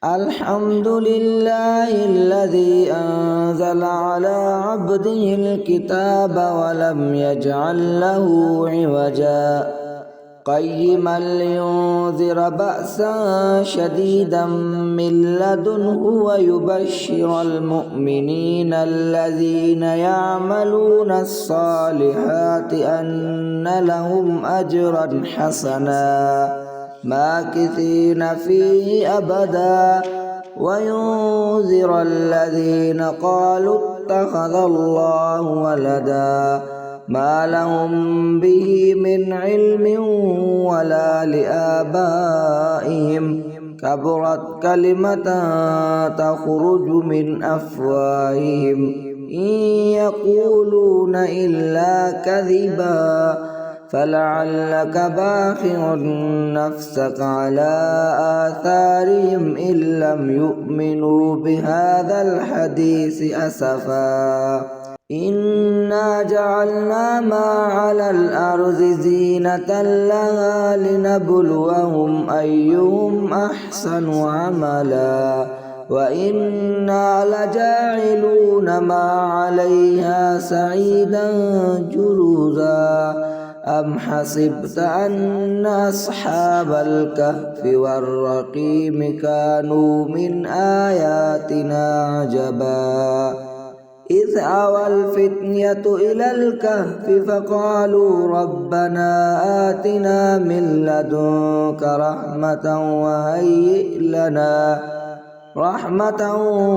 الحمد لله الذي أنزل على عبده الكتاب ولم يجعل له عوجا قيما لينذر بأسا شديدا من لدنه ويبشر المؤمنين الذين يعملون الصالحات أن لهم أجرا حسنا ماكثين فيه أبدا وينذر الذين قالوا اتخذ الله ولدا ما لهم به من علم ولا لآبائهم كبرت كلمة تخرج من أفواههم إن يقولون إلا كذبا فلعلك باخع نفسك على آثارهم إن لم يؤمنوا بهذا الحديث أسفا إنا جعلنا ما على الأرض زينة لها لنبلوهم أيهم أحسن عملا وإنا لجاعلون ما عليها سعيدا جرزا أم حسبت أن أصحاب الكهف والرقيم كانوا من آياتنا عجبا إذ أوى الفتية إلى الكهف فقالوا ربنا آتنا من لدنك رحمة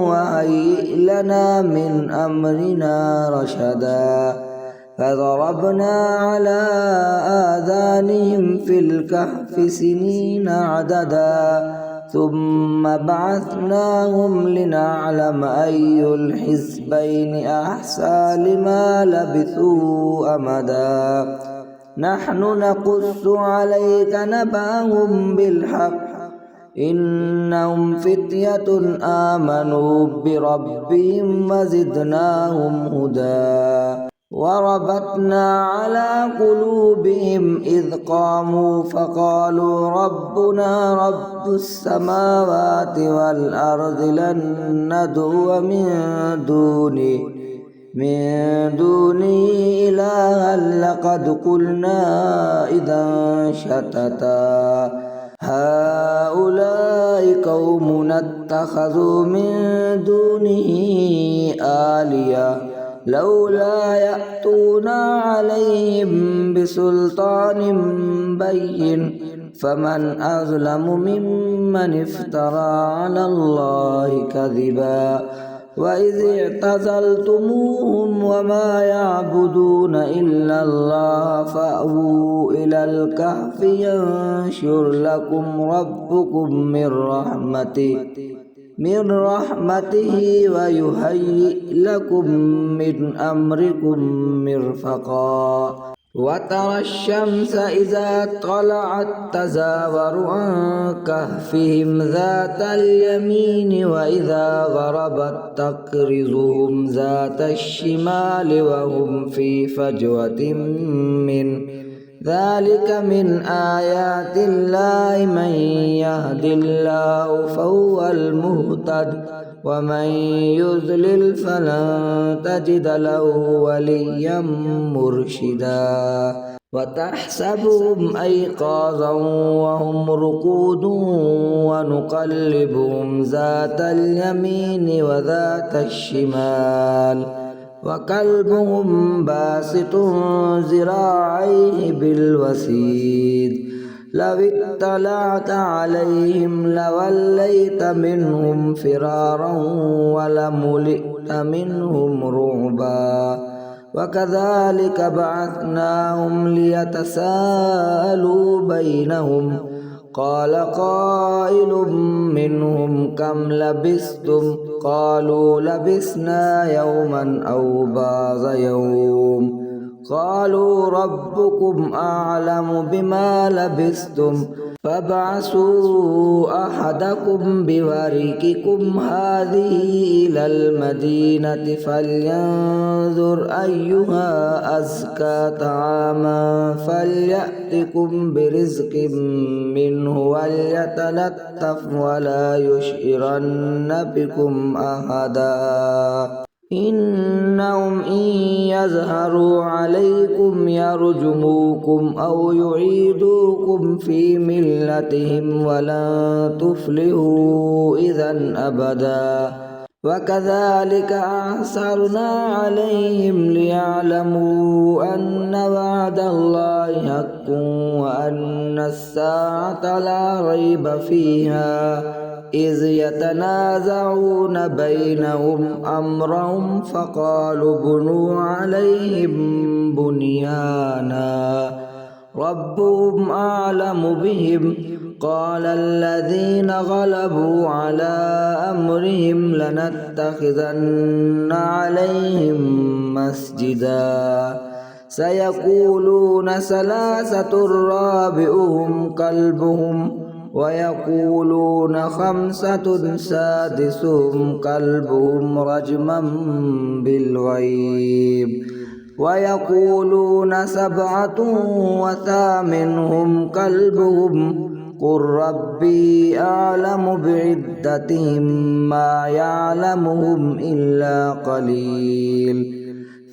وهيئ لنا من أمرنا رشدا فضربنا على آذانهم في الكهف سنين عددا ثم بعثناهم لنعلم أي الحزبين أحصى لما لبثوا أمدا نحن نقص عليك نبأهم بالحق إنهم فتية آمنوا بربهم وزدناهم هدى وربطنا على قلوبهم إذ قاموا فقالوا ربنا رب السماوات والأرض لن ندعو من دونه إلها لقد قلنا إذا شتتا هؤلاء قومنا اتخذوا من دونه آلهة لولا يأتون عليهم بسلطان بين فمن أظلم ممن افترى على الله كذبا وإذ اعتزلتموهم وما يعبدون إلا الله فأووا إلى الكهف ينشر لكم ربكم من رحمته ويهيئ لكم من أمركم مرفقا وترى الشمس إذا طلعت تزاور عن كهفهم ذات اليمين وإذا غربت تقرضهم ذات الشمال وهم في فجوة من ذلك من آيات الله من يهد الله فهو المهتد ومن يضلل فلن تجد له وليا مرشدا وتحسبهم أيقاظا وهم رقود ونقلبهم ذات اليمين وذات الشمال وكلبهم باسط ذراعيه بالوسيد لو اطلعت عليهم لوليت منهم فرارا ولملئت منهم رعبا وكذلك بعثناهم ليتساءلوا بينهم قال قائل منهم كم لبثتم قالوا لبثنا يوما أو بعض يوم قالوا ربكم أعلم بما لبثتم فابعثوا أحدكم بورقكم هذه إلى المدينة فلينظر أيها أزكى طعاما فليأتكم برزق منه وليتلطف ولا يشعرن بكم أحدا إنهم إن يظهروا عليكم يرجموكم أو يعيدوكم في ملتهم ولن تفلحوا إذا أبدا وكذلك أعثرنا عليهم ليعلموا أن وعد الله حق وأن الساعة لا ريب فيها إذ يتنازعون بينهم أمرهم فقالوا بنوا عليهم بنيانا ربهم أعلم بهم قال الذين غلبوا على أمرهم لنتخذن عليهم مسجدا سيقولون ثلاثة رابعهم كلبهم ويقولون خمسة سادسهم كلبهم رجما بالغيب ويقولون سبعة وثامنهم كلبهم قل ربي أعلم بعدتهم ما يعلمهم إلا قليل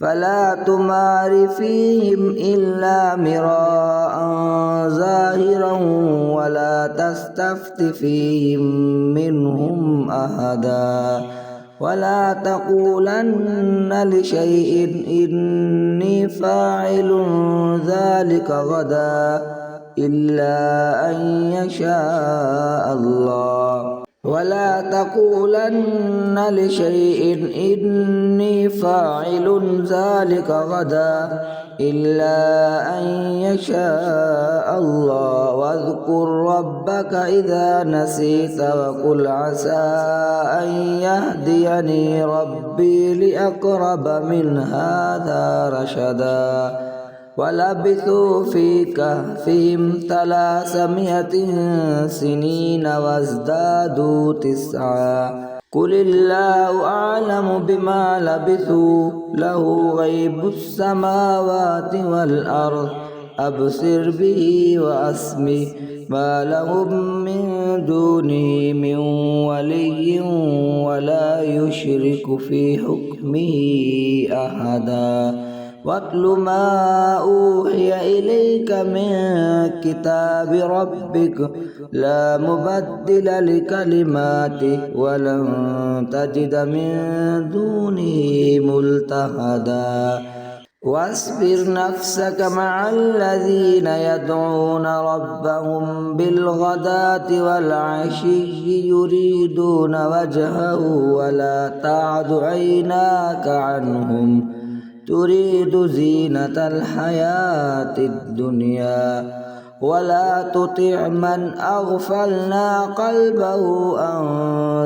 فلا تمار فيهم إلا مراء ظاهرا ولا تستفت فيهم منهم أحدا ولا تقولن لشيء إني فاعل ذلك غدا إلا أن يشاء الله ولا تقولن لشيء إني فاعل ذلك غدا إلا أن يشاء الله واذكر ربك إذا نسيت وقل عسى أن يهديني ربي لأقرب من هذا رشدا ولبثوا في كهفهم 300 سنين وازدادوا 9 قل الله أعلم بما لبثوا له غيب السماوات والأرض أبصر به وأسمع ما لهم من دونه من ولي ولا يشرك في حكمه أحدا واتل ما أوحي إليك من كتاب ربك لا مبدل لكلماته ولن تجد من دونه ملتحدا واصبر نفسك مع الذين يدعون ربهم بالغداة والعشي يريدون وجهه ولا تعد عيناك عنهم تريد زينة الحياة الدنيا ولا تطع من أغفلنا قلبه عن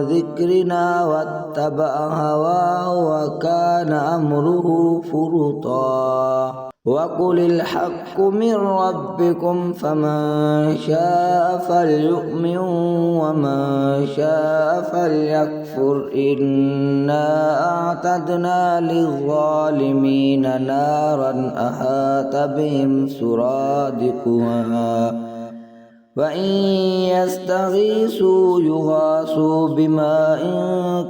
ذكرنا واتبع هواه وكان أمره فرطا وقل الحق من ربكم فمن شاء فليؤمن ومن شاء فليكفر إنا أعتدنا للظالمين نارا أحاط بهم سرادقها وإن يستغيثوا يغاثوا بماء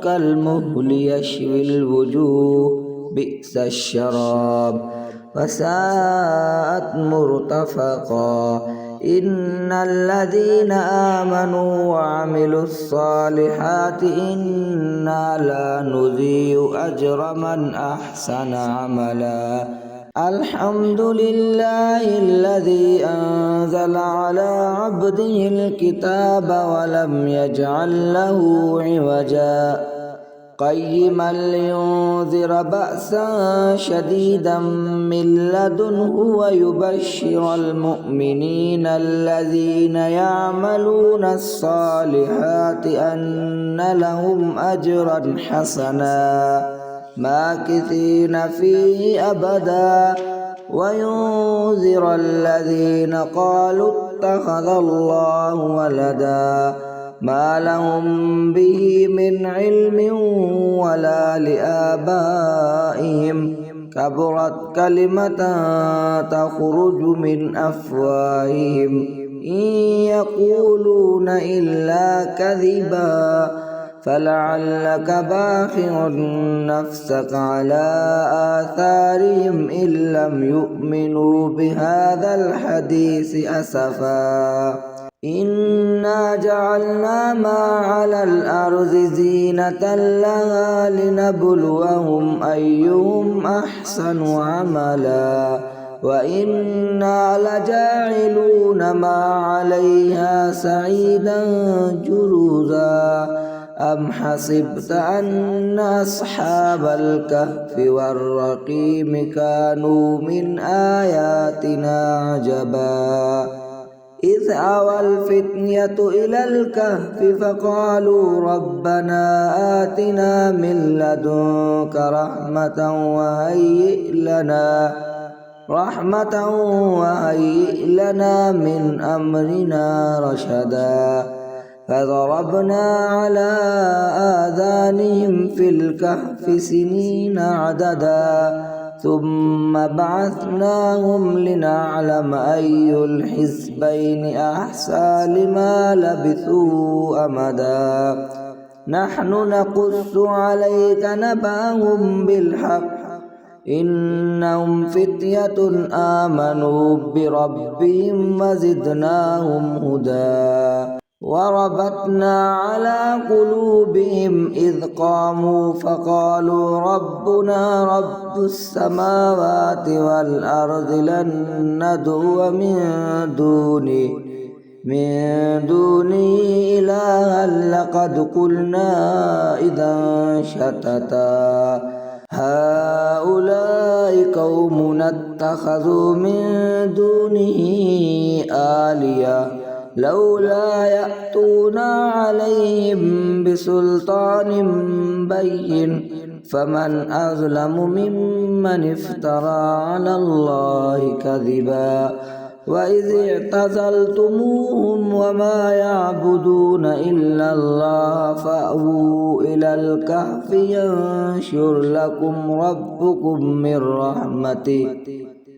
كالمهل يشوي الوجوه بئس الشراب وساءت مرتفقا إن الذين آمنوا وعملوا الصالحات إنا لا نضيع أجر من أحسن عملا الحمد لله الذي أنزل على عبده الكتاب ولم يجعل له عوجا قيما لينذر بأسا شديدا من لدنه ويبشر المؤمنين الذين يعملون الصالحات أن لهم أجرا حسنا ماكثين فيه أبدا وينذر الذين قالوا اتخذ الله ولدا ما لهم به من علم ولا لآبائهم كبرت كلمة تخرج من أفواههم إن يقولون إلا كذبا فلعلك باخع نفسك على آثارهم إن لم يؤمنوا بهذا الحديث أسفا إنا جعلنا ما على الأرض زينة لها لنبلوهم أيهم أحسن عملا وإنا لجاعلون ما عليها سعيدا جرزا أم حسبت أن أصحاب الكهف والرقيم كانوا من آياتنا عجبا إذ أوى الفتية إلى الكهف فقالوا ربنا آتنا من لدنك رحمة وهيئ لنا من أمرنا رشدا فضربنا على آذانهم في الكهف سنين عددا ثم بعثناهم لنعلم أي الحزبين أحصى لما لبثوا أمدا نحن نقص عليك نبأهم بالحق إنهم فتية آمنوا بربهم وزدناهم هدى وربطنا على قلوبهم إذ قاموا فقالوا ربنا رب السماوات والأرض لن ندعو من دونه إلها لقد قلنا إذا شتتا هؤلاء قومنا اتخذوا من دونه آلهة لولا يأتون عليهم بسلطان بين فمن أظلم ممن افترى على الله كذبا وإذ اعتزلتموهم وما يعبدون إلا الله فأووا إلى الكهف ينشر لكم ربكم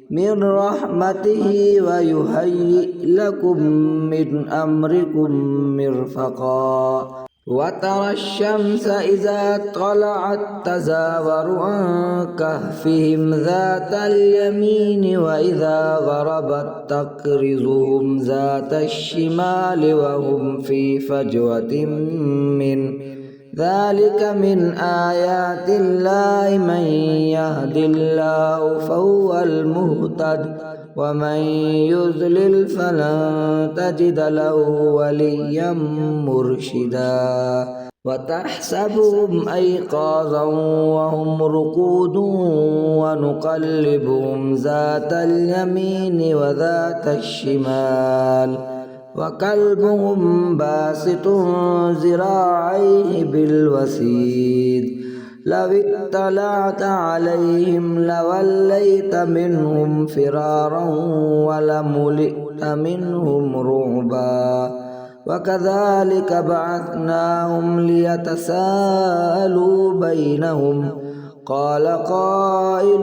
من رحمته ويهيئ لكم من أمركم مرفقا وترى الشمس إذا طلعت تزاور عن كهفهم ذات اليمين وإذا غربت تقرضهم ذات الشمال وهم في فجوة من ذلك من آيات الله من يهد الله فهو المهتد ومن يضلل فلن تجد له وليا مرشدا وتحسبهم أيقاظا وهم رقود ونقلبهم ذات اليمين وذات الشمال وكلبهم باسط ذراعيه بالوسيد لو اطلعت عليهم لوليت منهم فرارا ولملئت منهم رعبا وكذلك بعثناهم ليتساءلوا بينهم قال قائل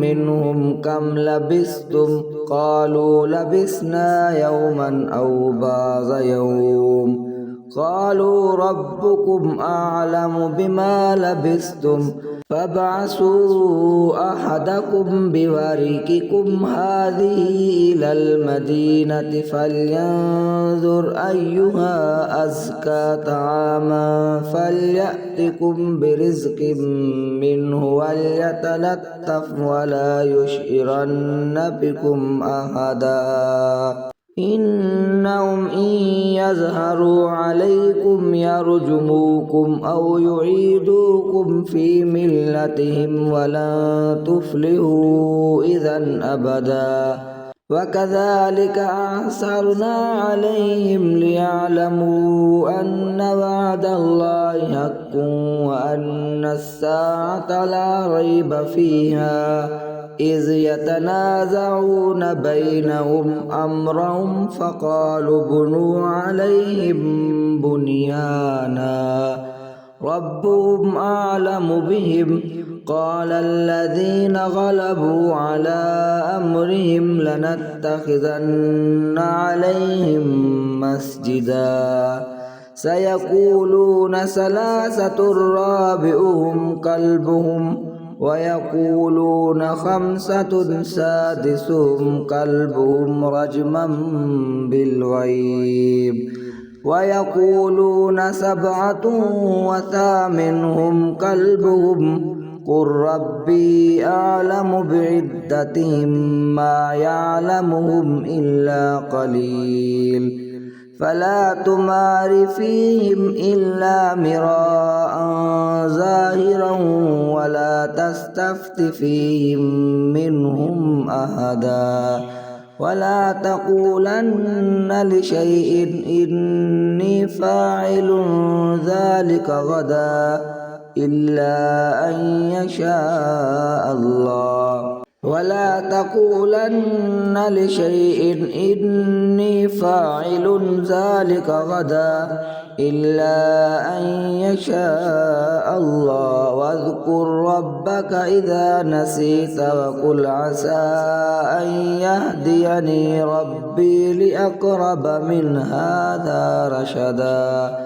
منهم كم لبثتم قالوا لبثنا يوما أو بعض يوم قالوا ربكم أعلم بما لبثتم فابعثوا أحدكم بورقكم هذه إلى المدينة فلينظر أيها أزكى طعاما فليأتكم برزق منه وليتلطف ولا يشعرن بكم أحدا إنهم إن يظهروا عليكم يرجموكم أو يعيدوكم في ملتهم ولن تفلحوا إذا أبدا وكذلك أعثرنا عليهم ليعلموا أن وعد الله حق وأن الساعة لا ريب فيها إذ يتنازعون بينهم أمرهم فقالوا بنوا عليهم بنيانا ربهم أعلم بهم قال الذين غلبوا على أمرهم لنتخذن عليهم مسجدا سيقولون ثلاثة رابعهم كلبهم ويقولون خمسة سادسهم كلبهم رجما بالغيب ويقولون سبعة وثامنهم كلبهم قل ربي أعلم بعدتهم ما يعلمهم إلا قليل فلا تمار فيهم إلا مراء ظاهرا ولا تستفت فيهم منهم أحدا ولا تقولن لشيء إني فاعل ذلك غدا إلا أن يشاء الله ولا تقولن لشيء إني فاعل ذلك غدا إلا أن يشاء الله واذكر ربك إذا نسيت وقل عسى أن يهديني ربي لأقرب من هذا رشدا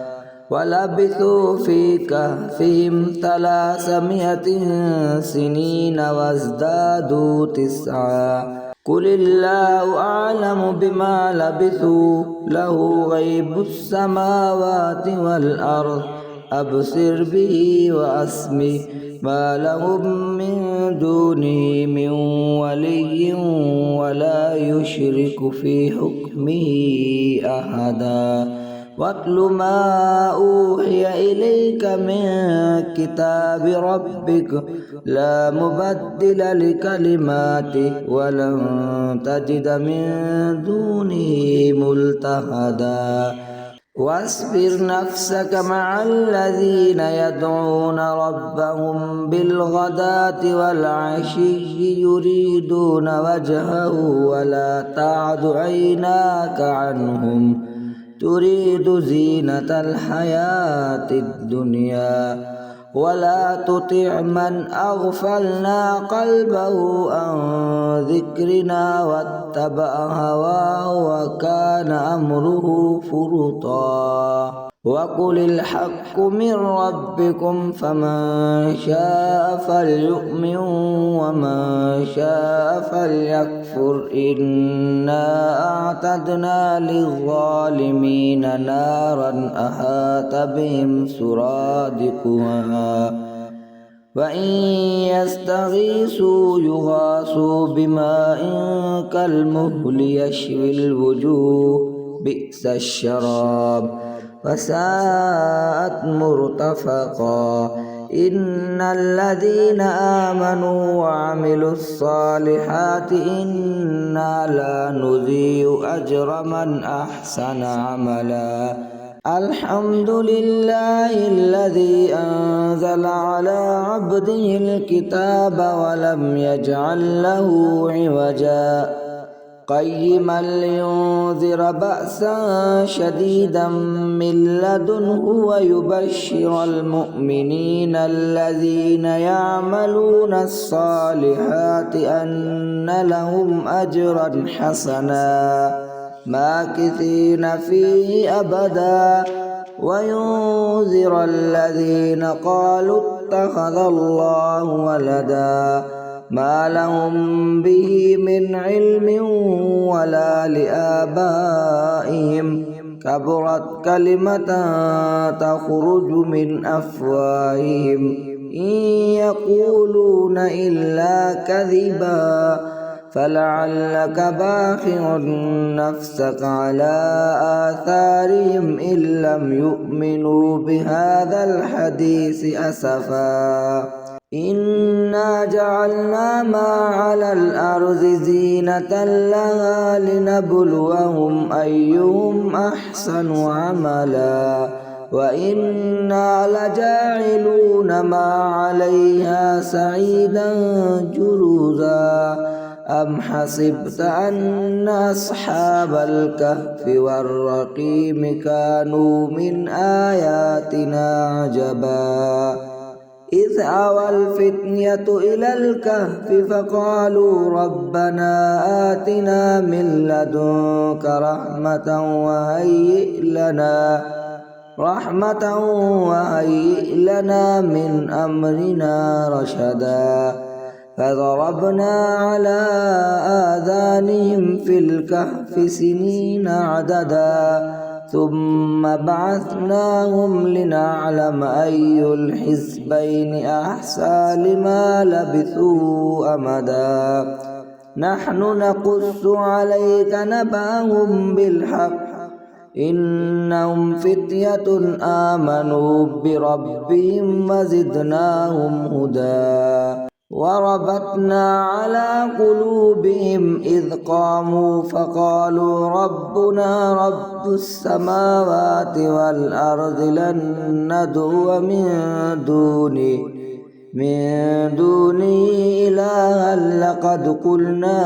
ولبثوا في كهفهم 300 سنين وازدادوا 9 قل الله أعلم بما لبثوا له غيب السماوات والأرض أبصر به وأسمع ما لهم من دونه من ولي ولا يشرك في حكمه أحدا واتل ما أوحي إليك من كتاب ربك لا مبدل لكلماته ولن تجد من دونه ملتحدا واصبر نفسك مع الذين يدعون ربهم بالغداة والعشي يريدون وجهه ولا تعد عيناك عنهم تريد زينة الحياة الدنيا ولا تطع من أغفلنا قلبه عن ذكرنا واتبع هواه وكان أمره فرطا وقل الحق من ربكم فمن شاء فليؤمن ومن شاء فليكفر إنا أعتدنا للظالمين نارا أحاط بهم سرادقها وإن يستغيثوا يغاثوا بماء كالمهل يشوي الوجوه بئس الشراب وساءت مرتفقا إن الذين آمنوا وعملوا الصالحات إنا لا نضيع أجر من أحسن عملا الحمد لله الذي أنزل على عبده الكتاب ولم يجعل له عوجا قيما لينذر بأسا شديدا من لدنه ويبشر المؤمنين الذين يعملون الصالحات أن لهم أجرا حسنا ماكثين فيه أبدا وينذر الذين قالوا اتخذ الله ولدا ما لهم به من علم ولا لآبائهم كبرت كلمة تخرج من أفواههم إن يقولون إلا كذبا فلعلك باخع نفسك على آثارهم إن لم يؤمنوا بهذا الحديث أسفا إنا جعلنا ما على الأرض زينة لها لنبلوهم أيهم أحسن عملا وإنا لجاعلون ما عليها سعيدا جرزا عجوزا أم حسبت أن أصحاب الكهف والرقيم كانوا من آياتنا عجبا إذ أوى الفتية إلى الكهف فقالوا ربنا آتنا من لدنك رحمة وهيئ لنا من أمرنا رشدا فضربنا على آذانهم في الكهف سنين عددا ثم بعثناهم لنعلم أي الحزبين أحصى لما لبثوا أمدا نحن نقص عليك نبأهم بالحق إنهم فتية آمنوا بربهم وزدناهم هدى وربطنا على قلوبهم إذ قاموا فقالوا ربنا رب السماوات والأرض لن ندعو من دونه إلها لقد قلنا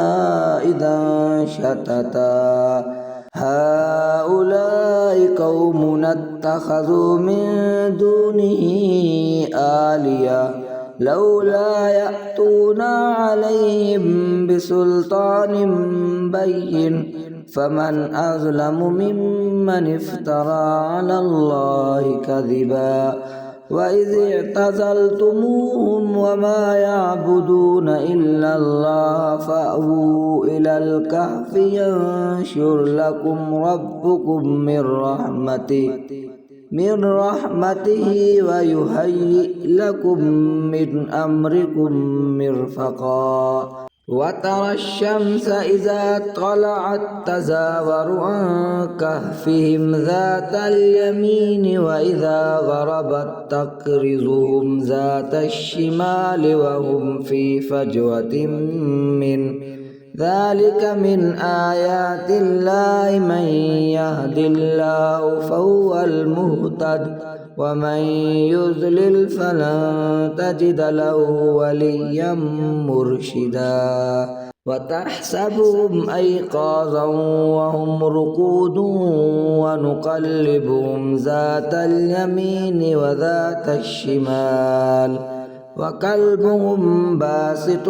إذا شتتا هؤلاء قومنا اتخذوا من دونه آلهة لولا يأتون عليهم بسلطان بين فمن أظلم ممن افترى على الله كذبا وإذ اعتزلتموهم وما يعبدون إلا الله فأووا إلى الكهف ينشر لكم ربكم من رحمته ويهيئ لكم من أمركم مرفقا وترى الشمس إذا طلعت تزاور عن كهفهم ذات اليمين وإذا غربت تقرضهم ذات الشمال وهم في فجوة من ذلك من آيات الله من يهد الله فهو المهتد ومن يضلل فلن تجد له وليا مرشدا وتحسبهم أيقاظا وهم رقود ونقلبهم ذات اليمين وذات الشمال وكلبهم باسط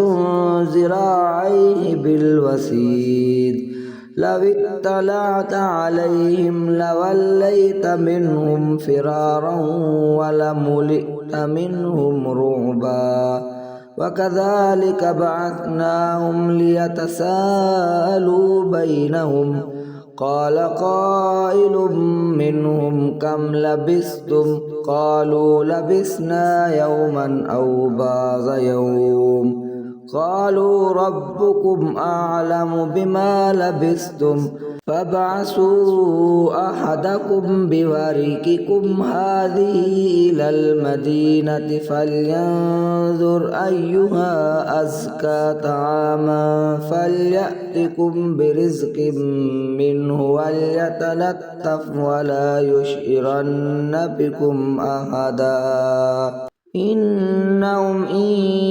ذراعيه بالوسيد لو اطلعت عليهم لوليت منهم فرارا ولملئت منهم رعبا وكذلك بعثناهم ليتساءلوا بينهم قال قائل منهم كم لبثتم قالوا لبثنا يوما أو بعض يوم قالوا ربكم أعلم بما لبثتم فابعثوا أحدكم بورقكم هذه إلى المدينة فلينظر أيها أزكى طعاما فليأتكم برزق منه وليتلطف ولا يشعرن بكم أحدا إنهم إن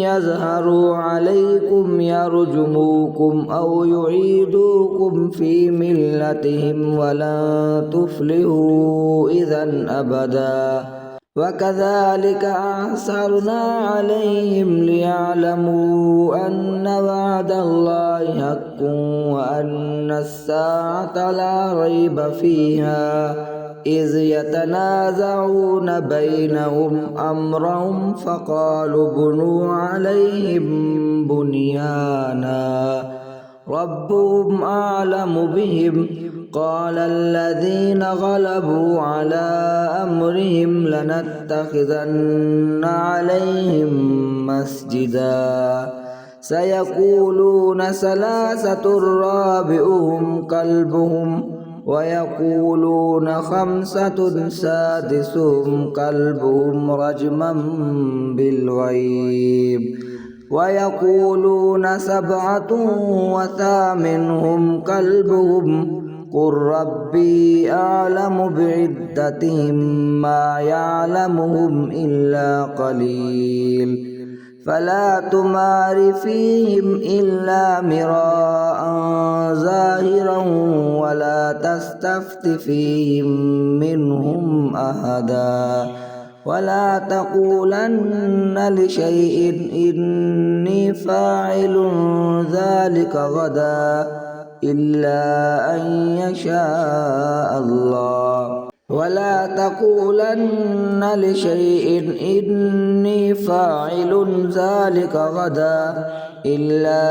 يظهروا عليكم يرجموكم أو يعيدوكم في ملتهم ولن تفلحوا إذا أبدا وكذلك أعثرنا عليهم ليعلموا أن وعد الله حق وأن الساعة لا ريب فيها إذ يتنازعون بينهم أمرهم فقالوا بنوا عليهم بنيانا ربهم أعلم بهم قال الذين غلبوا على أمرهم لنتخذن عليهم مسجدا سيقولون ثلاثة رابعهم كلبهم ويقولون خمسة سادسهم كلبهم رجما بالغيب ويقولون سبعة وثامنهم كلبهم قل ربي أعلم بعدتهم ما يعلمهم إلا قليل فلا تمار فيهم إلا مراء ظاهرا ولا تستفت فيهم منهم أحدا ولا تقولن لشيء إني فاعل ذلك غدا إلا أن يشاء الله ولا تقولن لشيء إني فاعل ذلك غدا إلا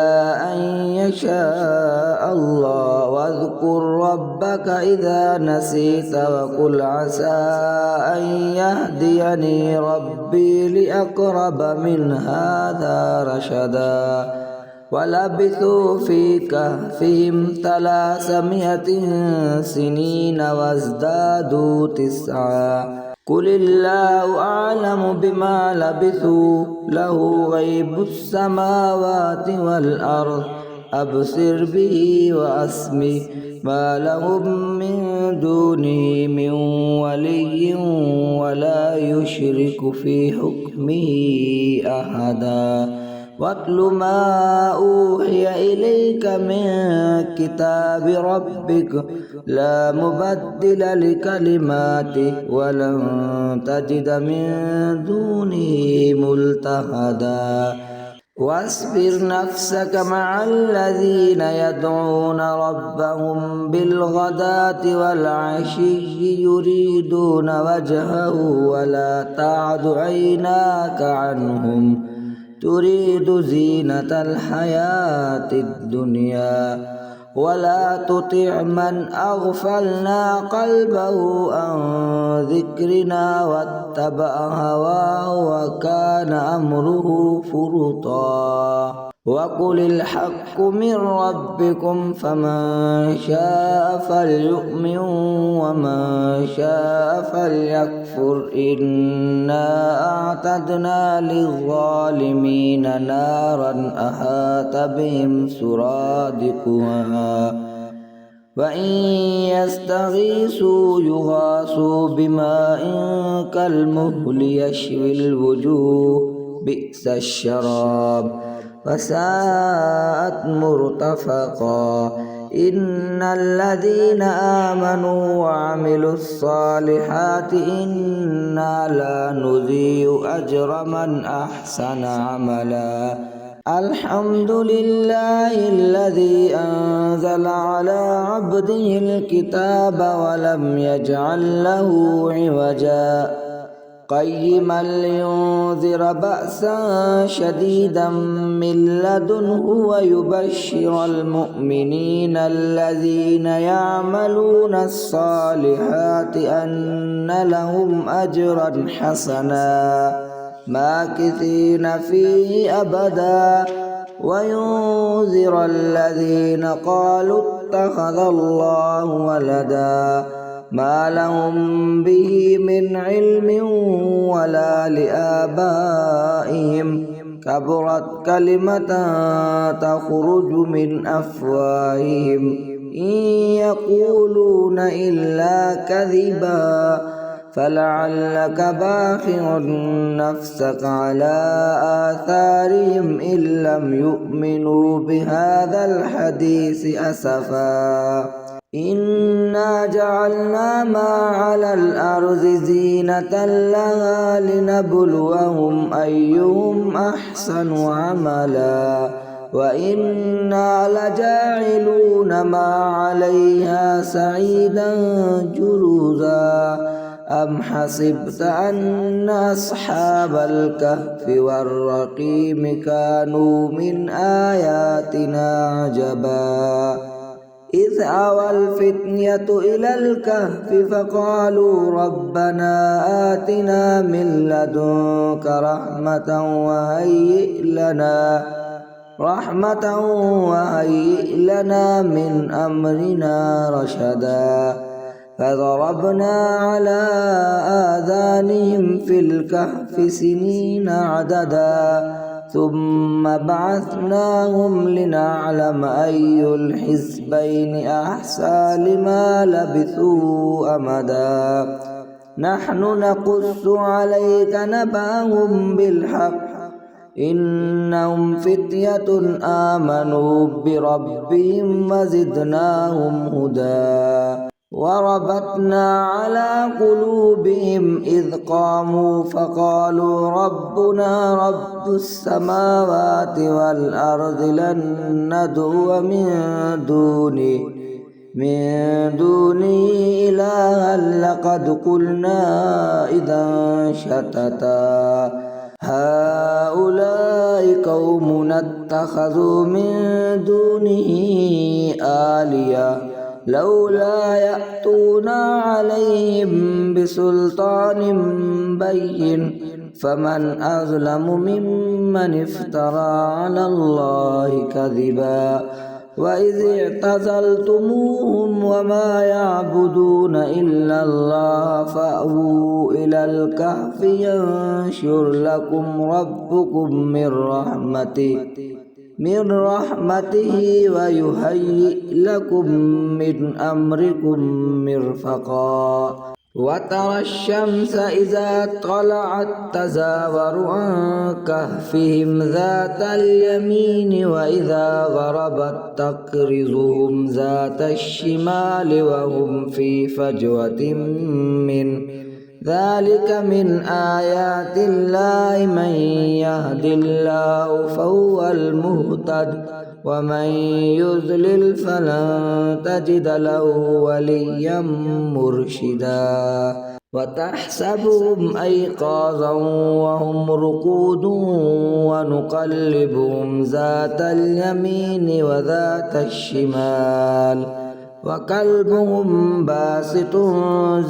أن يشاء الله واذكر ربك إذا نسيت وقل عسى أن يهديني ربي لأقرب من هذا رشدا ولبثوا في كهفهم 300 سنين وازدادوا 9 قل الله أعلم بما لبثوا له غيب السماوات والأرض أبصر به وأسمع ما لهم من دونه من ولي ولا يشرك في حكمه أحدا واتل ما أوحي إليك من كتاب ربك لا مبدل لكلماته ولن تجد من دونه ملتحدا واصبر نفسك مع الذين يدعون ربهم بالغداة والعشي يريدون وجهه ولا تعد عيناك عنهم تريد زينة الحياة الدنيا ولا تطع من أغفلنا قلبه عن ذكرنا واتبع هواه وكان أمره فرطا وقل الحق من ربكم فمن شاء فليؤمن ومن شاء فليكفر إنا أعتدنا للظالمين نارا أحاط بهم سرادقها وإن يستغيثوا يغاثوا بماء كالمهل يشوي الوجوه بئس الشراب وساءت مرتفقا إن الذين آمنوا وعملوا الصالحات إنا لا نضيع أجر من أحسن عملا الحمد لله الذي أنزل على عبده الكتاب ولم يجعل له عوجا قيما لينذر بأسا شديدا من لدنه ويبشر المؤمنين الذين يعملون الصالحات أن لهم أجرا حسنا ماكثين فيه أبدا وينذر الذين قالوا اتخذ الله ولدا ما لهم به من علم ولا لآبائهم كبرت كلمة تخرج من أفواههم إن يقولون إلا كذبا فلعلك باخع نفسك على آثارهم إن لم يؤمنوا بهذا الحديث أسفا إنا جعلنا ما على الأرض زينة لها لنبلوهم أيهم أحسن عملا وإنا لجاعلون ما عليها سعيدا جرزا أم حسبت أن أصحاب الكهف والرقيم كانوا من آياتنا عجبا إذ أوى الفتية إلى الكهف فقالوا ربنا آتنا من لدنك رحمة وهيئ لنا من أمرنا رشدا فضربنا على آذانهم في الكهف سنين عددا ثم بعثناهم لنعلم أي الحزبين أحصى لما لبثوا أمدا نحن نقص عليك نبأهم بالحق إنهم فتية آمنوا بربهم وزدناهم هدى وربطنا على قلوبهم إذ قاموا فقالوا ربنا رب السماوات والأرض لن ندعو من دونه إلها لقد قلنا إذا شتتا هؤلاء قومنا اتخذوا من دونه آلهة لولا يأتون عليهم بسلطان بين فمن أظلم ممن افترى على الله كذبا وإذ اعتزلتموهم وما يعبدون إلا الله فأووا إلى الكهف ينشر لكم ربكم من رحمته ويهيئ لكم من أمركم مرفقا وترى الشمس إذا طلعت تزاور عن كهفهم ذات اليمين وإذا غربت تقرضهم ذات الشمال وهم في فجوة من ذلك من آيات الله من يهد الله فهو المهتد ومن يضلل فلن تجد له وليا مرشدا وتحسبهم أيقاظا وهم رقود ونقلبهم ذات اليمين وذات الشمال وكلبهم باسط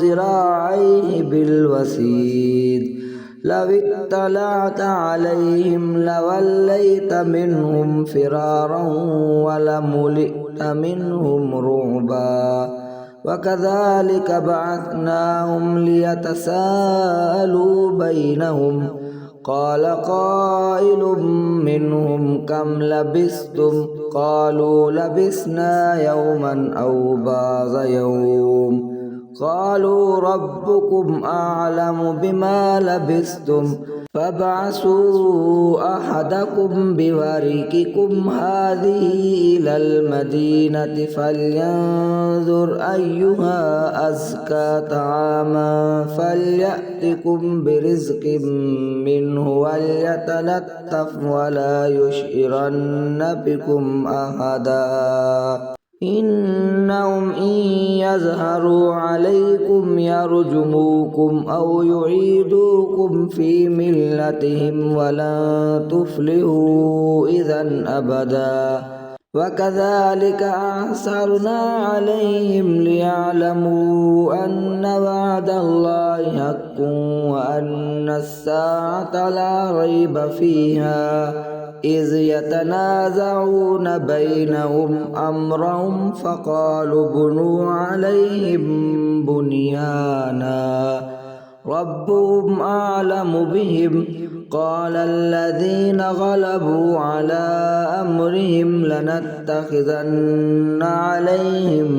ذراعيه بالوسيد لو اطلعت عليهم لوليت منهم فرارا ولملئت منهم رعبا وكذلك بعثناهم ليتساءلوا بينهم قال قائل منهم كم لبثتم قالوا لبثنا يوما أو بعض يوم قالوا ربكم أعلم بما لبثتم فابعثوا أحدكم بورقكم هذه إلى المدينة فلينظر أيها أزكى طعاما فليأتكم برزق منه وليتلطف ولا يشعرن بكم أحدا إنهم إن يظهروا عليكم يرجموكم أو يعيدوكم في ملتهم ولن تفلحوا إذا أبدا وكذلك أعثرنا عليهم ليعلموا أن وعد الله حق وأن الساعة لا ريب فيها إذ يتنازعون بينهم أمرهم فقالوا بنوا عليهم بنيانا ربهم أعلم بهم قال الذين غلبوا على أمرهم لنتخذن عليهم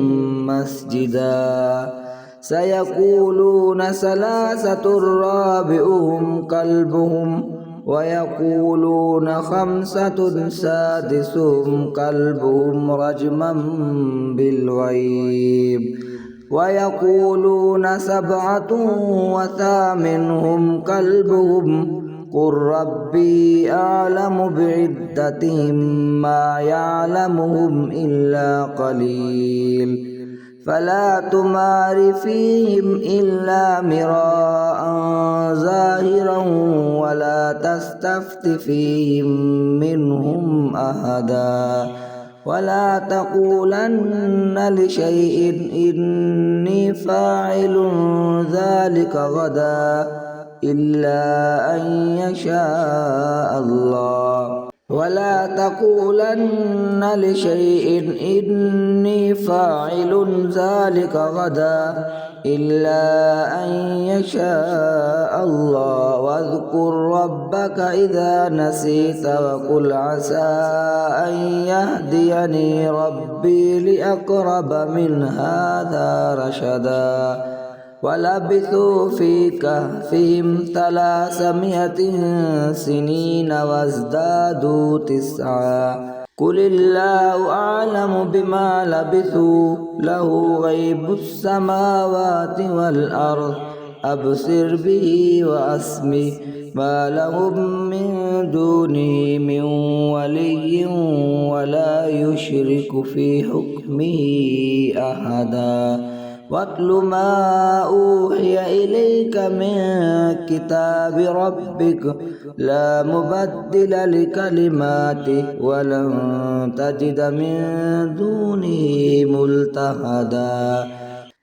مسجدا سيقولون ثلاثة رابعهم كلبهم ويقولون خمسة سادسهم كلبهم رجما بالغيب ويقولون سبعة وثامنهم كلبهم قل ربي أعلم بعدتهم ما يعلمهم إلا قليل فلا تمار فيهم إلا مراء ظاهرا ولا تستفت فيهم منهم أحدا ولا تقولن لشيء إني فاعل ذلك غدا إلا أن يشاء الله ولا تقولن لشيء إني فاعل ذلك غدا إلا أن يشاء الله واذكر ربك إذا نسيت وقل عسى أن يهديني ربي لأقرب من هذا رشدا ولبثوا في كهفهم 300 سنين وازدادوا 9 قل الله أعلم بما لبثوا له غيب السماوات والأرض أبصر به وأسمع ما لهم من دونه من ولي ولا يشرك في حكمه أحدا واتل ما أوحي إليك من كتاب ربك لا مبدل لكلماته ولن تجد من دونه ملتحدا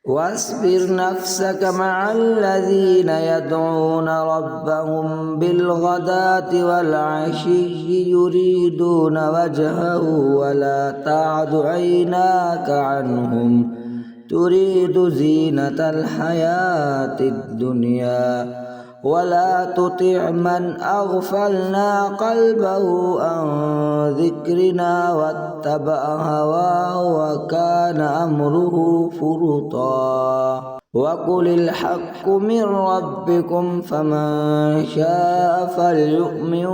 واصبر نفسك مع الذين يدعون ربهم بالغداة والعشي يريدون وجهه ولا تعد عيناك عنهم تريد زينة الحياة الدنيا ولا تطع من أغفلنا قلبه عن ذكرنا واتبع هواه وكان أمره فرطا وقل الحق من ربكم فمن شاء فليؤمن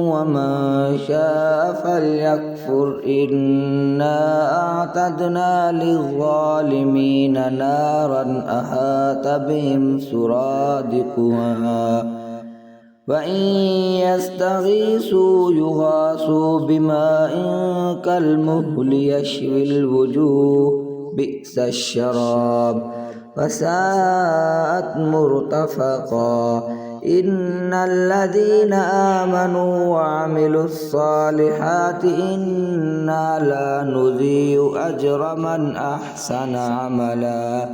ومن شاء فليكفر إنا أعتدنا للظالمين نارا أحاط بهم سرادقها وإن يستغيثوا يغاثوا بماء كالمهل يشوي الوجوه بئس الشراب وساءت مرتفقا إن الذين آمنوا وعملوا الصالحات إنا لا نضيع أجر من أحسن عملا